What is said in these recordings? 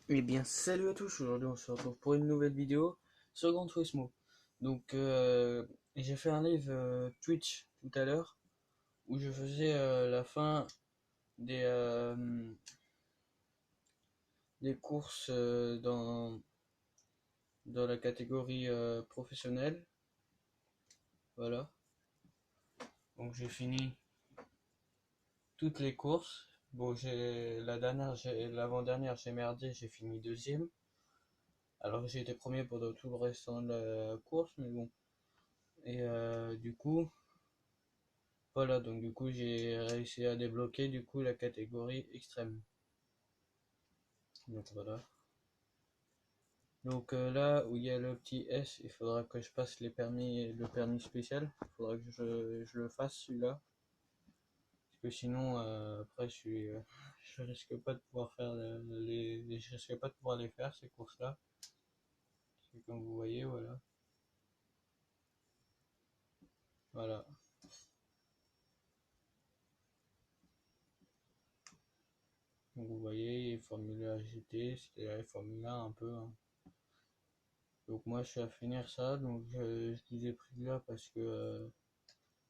Eh bien, salut à tous, aujourd'hui on se retrouve pour une nouvelle vidéo sur Gran Turismo. Donc, j'ai fait un live Twitch tout à l'heure où je faisais la fin des, euh, des courses dans la catégorie professionnelle. Voilà, donc j'ai fini toutes les courses. Bon, l'avant-dernière, j'ai merdé, j'ai fini deuxième. Alors que j'ai été premier pendant tout le restant de la course, mais bon. Et du coup. Voilà, donc du coup j'ai réussi à débloquer du coup la catégorie extrême. Donc voilà. Donc là où il y a le petit S, il faudra que je passe le permis spécial. Il faudra que je le fasse celui-là. Parce que sinon après je risque pas de pouvoir faire je risque pas de pouvoir les faire ces courses-là. C'est comme vous voyez, voilà. Voilà. Donc vous voyez, Formule 1 GT, c'était la Formule 1 un peu, hein. Donc moi je suis à finir ça, donc je vous ai pris là parce que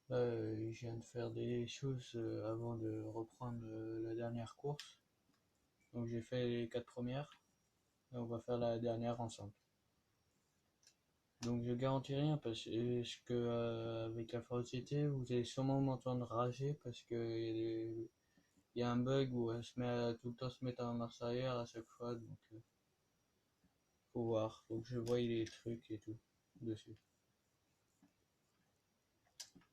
là, je viens de faire des choses avant de reprendre la dernière course. Donc j'ai fait les 4 premières et on va faire la dernière ensemble. Donc je garantis rien parce que avec la Force vous allez sûrement m'entendre rager parce que il y a un bug où elle se met à tout le temps se mettre en marche arrière à chaque fois. Donc faut voir. Faut que je voie les trucs et tout dessus.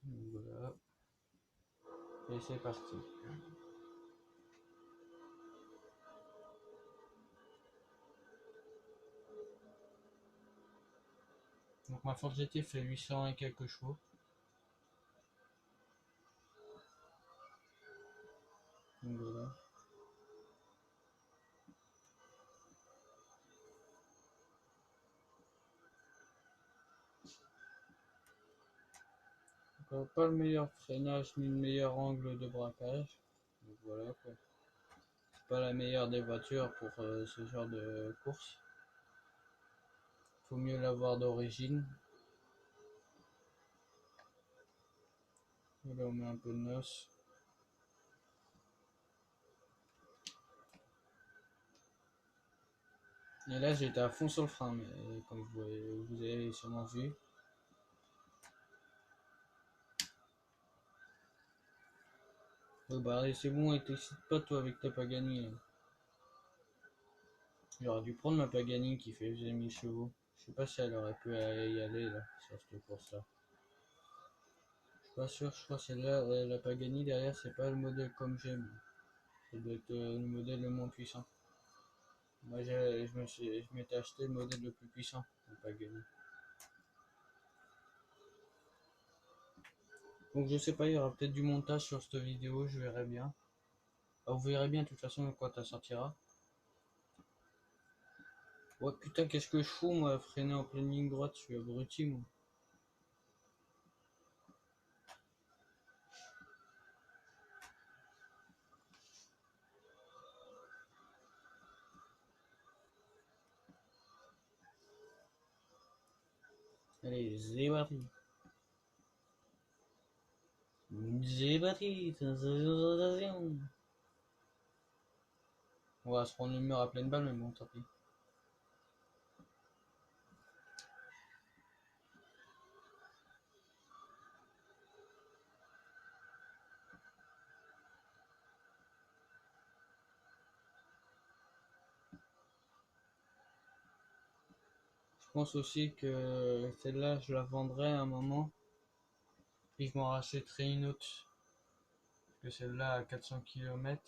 Donc, voilà. Et c'est parti. Donc ma Force GT fait 800 et quelques chevaux. Donc voilà. Pas le meilleur freinage ni le meilleur angle de braquage. Donc voilà quoi. C'est pas la meilleure des voitures pour ce genre de course. Faut mieux l'avoir d'origine. Et là on met un peu de noce. Et là j'étais à fond sur le frein, mais comme vous avez sûrement vu. Oh, bah allez c'est bon, et t'excites pas toi avec ta Pagani. J'aurais dû prendre ma Pagani qui fait 1000 chevaux. Je sais pas si elle aurait pu y aller là, sur cette course là. Je suis pas sûr, je crois que celle-là, la Pagani derrière, c'est pas le modèle comme j'aime. Ça doit être le modèle le moins puissant. Moi, je m'étais acheté le modèle le plus puissant, le Pagani. Donc, je sais pas, il y aura peut-être du montage sur cette vidéo, je verrai bien. Ah, vous verrez bien de toute façon quand elle sortira. Ouais, putain, qu'est-ce que je fous, moi, freiner en pleine ligne droite, je suis abruti, moi. Allez, c'est parti. C'est parti, sensation. On va se prendre le mur à pleine balle, mais bon, tant pis. Je pense aussi que celle-là, je la vendrai à un moment. Puis je m'en rachèterai une autre. Que celle-là à 400 km.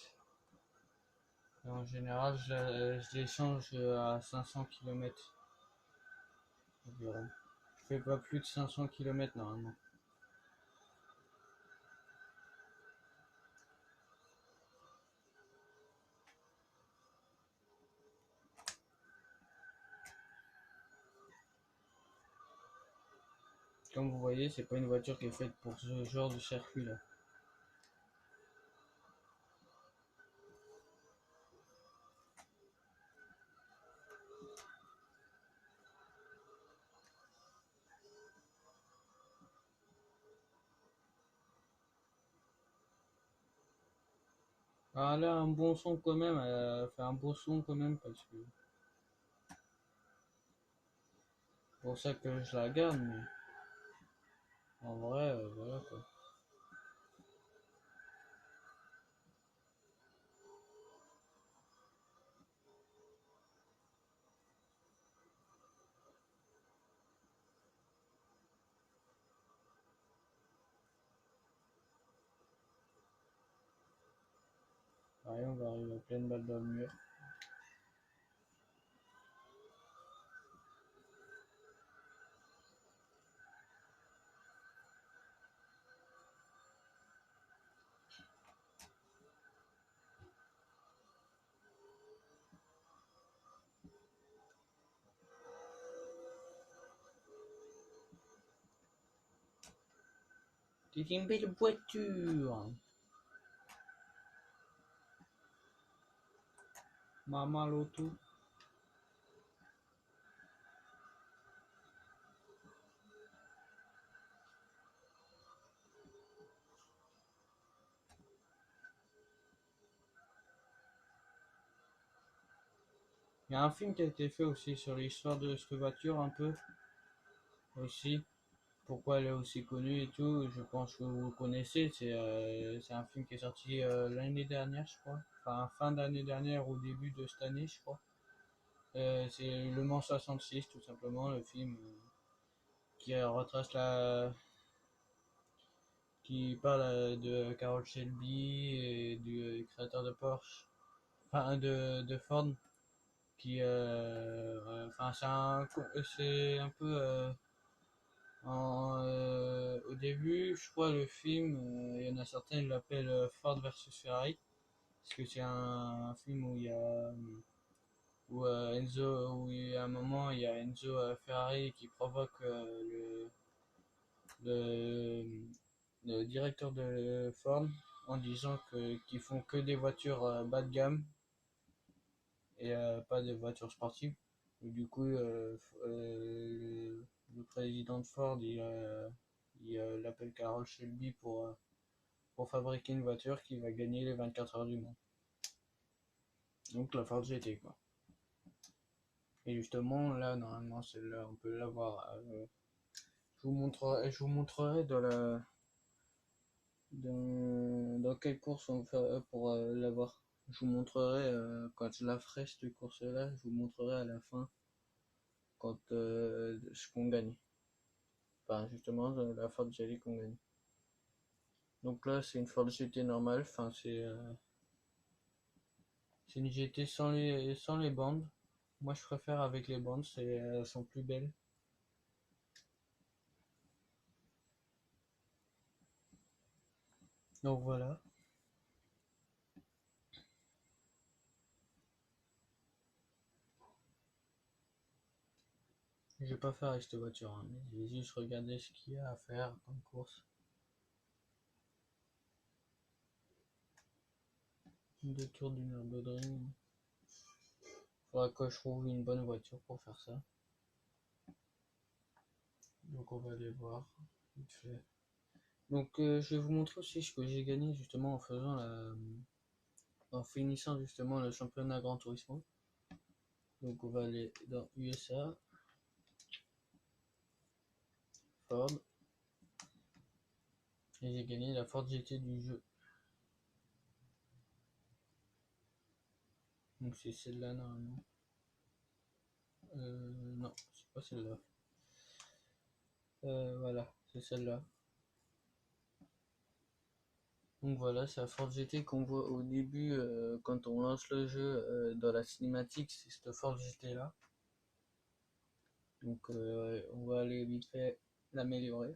Et en général, je l'échange à 500 km environ. Je fais pas plus de 500 km normalement. Comme vous voyez, c'est pas une voiture qui est faite pour ce genre de circuit là. Ah, elle a un bon son quand même, elle a fait un beau son quand même parce que c'est pour ça que je la garde, mais en vrai, voilà quoi. Allez, on va arriver à pleine balle dans le mur. C'est une belle voiture. Maman l'auto. Il y a un film qui a été fait aussi sur l'histoire de cette voiture un peu aussi. Pourquoi elle est aussi connue et tout, je pense que vous connaissez. C'est un film qui est sorti l'année dernière, je crois. Enfin, fin d'année dernière ou début de cette année, je crois. C'est Le Mans 66, tout simplement, le film qui retrace qui parle de Carroll Shelby et du créateur de Porsche, enfin de Ford, qui, enfin, c'est un peu au début, je crois, le film, il y en a certains qui l'appellent Ford versus Ferrari, parce que c'est un film où il y a où il y a un moment, il y a Enzo Ferrari qui provoque le, le directeur de Ford en disant qu'ils font que des voitures bas de gamme et pas des voitures sportives. Et du coup, le président de Ford, il appelle Carroll Shelby pour fabriquer une voiture qui va gagner les 24 heures du Mans. Donc la Ford GT quoi. Et justement là normalement celle-là on peut l'avoir. Je vous montrerai dans quelle course on fait pour l'avoir. Je vous montrerai quand je la ferai cette course-là. Je vous montrerai à la fin quand ce qu'on gagne. Enfin justement la Ford GT qu'on gagne. Donc là c'est une Ford GT normale. Enfin c'est une GT sans les bandes. Moi je préfère avec les bandes, elles sont plus belles. Donc voilà. Je vais pas faire avec cette voiture, hein, mais je vais juste regarder ce qu'il y a à faire comme course. Deux tours du Nürburgring. Faudra que je trouve une bonne voiture pour faire ça. Donc on va aller voir vite fait. Donc je vais vous montrer aussi ce que j'ai gagné justement en finissant justement le championnat Gran Turismo. Donc on va aller dans USA, Ford, et j'ai gagné la Ford GT du jeu. Donc c'est celle-là normalement. Non, c'est pas celle-là. Voilà, c'est celle-là. Donc voilà, c'est la Ford GT qu'on voit au début quand on lance le jeu dans la cinématique, c'est cette Ford GT là. Donc on va aller vite fait l'améliorer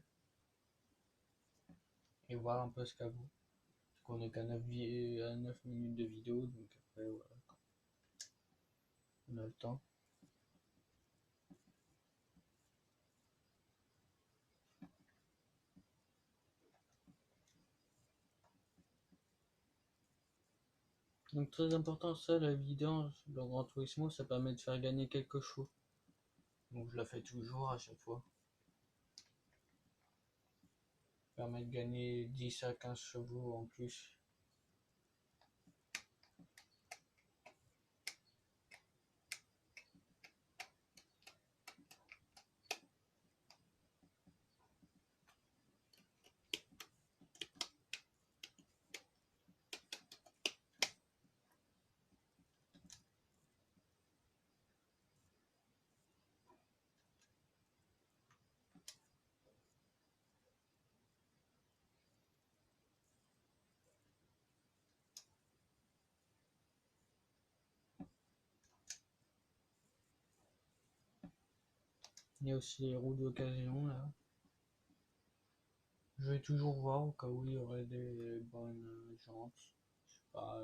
et voir un peu ce qu'elle vaut. Parce qu'on est qu'à 9 minutes de vidéo, donc après voilà, on a le temps. Donc très important ça, la vidéo dans Gran Turismo, ça permet de faire gagner quelques chevaux. Donc je la fais toujours à chaque fois. Ça permet de gagner 10 à 15 chevaux en plus. Il y a aussi les roues d'occasion là. Je vais toujours voir au cas où il y aurait des bonnes jantes. Je sais pas,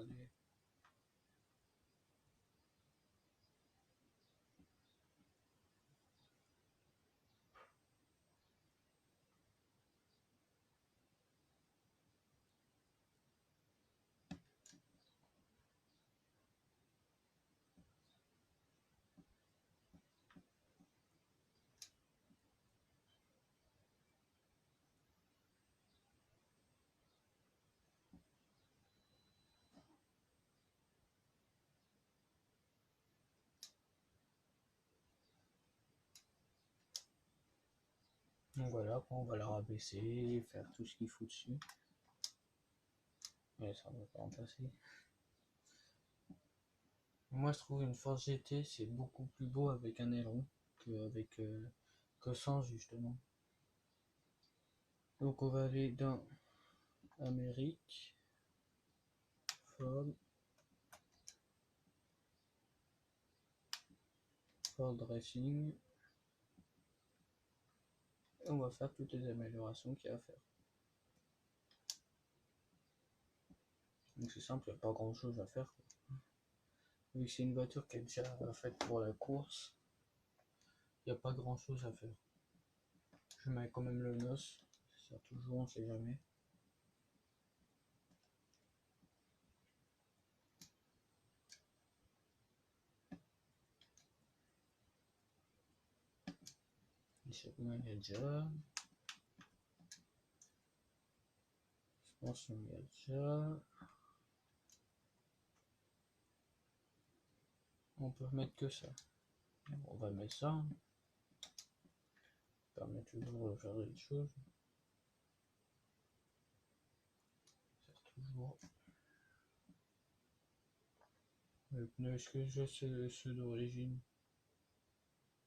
donc voilà, après on va la rabaisser, faire tout ce qu'il faut dessus. Mais ça ne va pas en passer. Moi je trouve une Force GT c'est beaucoup plus beau avec un aileron que sans justement. Donc on va aller dans Amérique, Ford, Ford Racing. Et on va faire toutes les améliorations qu'il y a à faire. Donc c'est simple, il n'y a pas grand chose à faire. Vu que c'est une voiture qui est déjà faite pour la course, il n'y a pas grand chose à faire. Je mets quand même le NOS, ça sert toujours, on sait jamais. Échappement il y a déjà. Suspension il y a déjà. On peut mettre que ça. On va mettre ça. Ça permet toujours de faire des choses. Ça sert toujours. Le pneu, est-ce que j'ai ceux d'origine?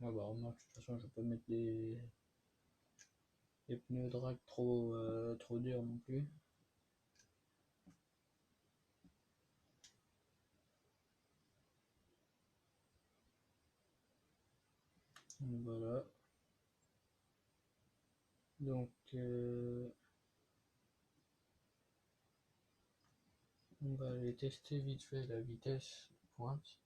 Ah bah remarque, de toute façon je peux mettre des pneus drag trop durs non plus. Donc voilà. Donc on va aller tester vite fait la vitesse pointe.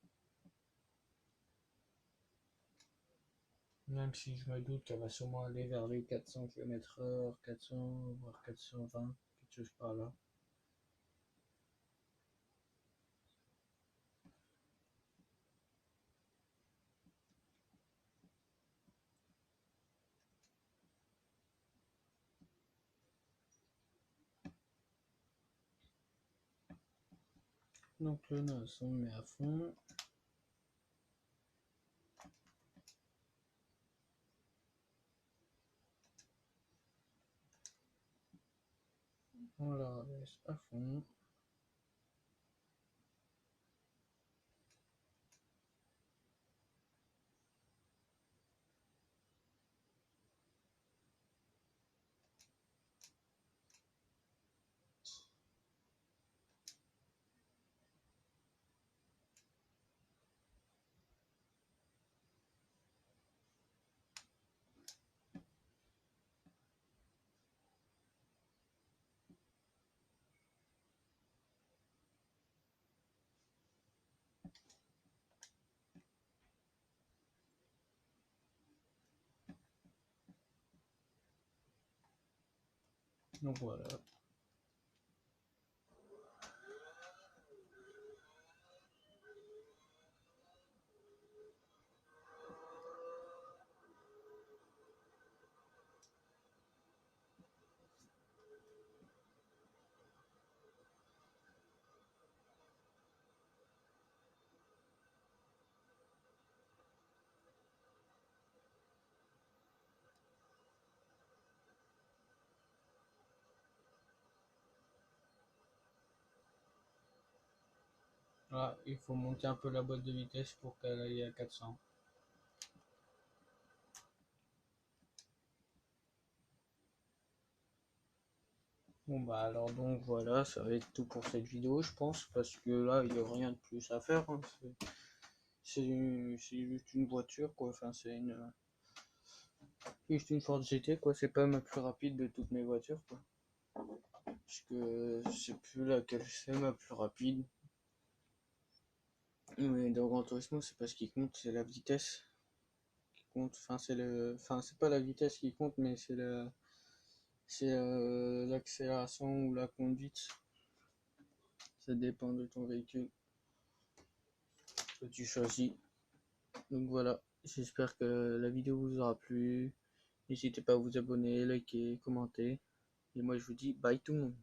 Même si je me doute qu'elle va sûrement aller vers les 400 km/h, 400 voire 420, quelque chose par là. Donc le NOS on met à fond. On la rabaisse à fond. Donc voilà. Là, il faut monter un peu la boîte de vitesse pour qu'elle aille à 400. Bon bah alors donc voilà, ça va être tout pour cette vidéo je pense, parce que là il n'y a rien de plus à faire, hein. C'est juste une voiture quoi, enfin juste une Ford GT, quoi. C'est pas ma plus rapide de toutes mes voitures, quoi. Parce que je sais plus laquelle c'est ma plus rapide. Mais dans Gran Turismo, c'est pas ce qui compte, c'est la vitesse qui compte. Enfin, c'est pas la vitesse qui compte, mais c'est l'accélération ou la conduite. Ça dépend de ton véhicule que tu choisis. Donc voilà, j'espère que la vidéo vous aura plu. N'hésitez pas à vous abonner, liker, commenter. Et moi je vous dis bye tout le monde.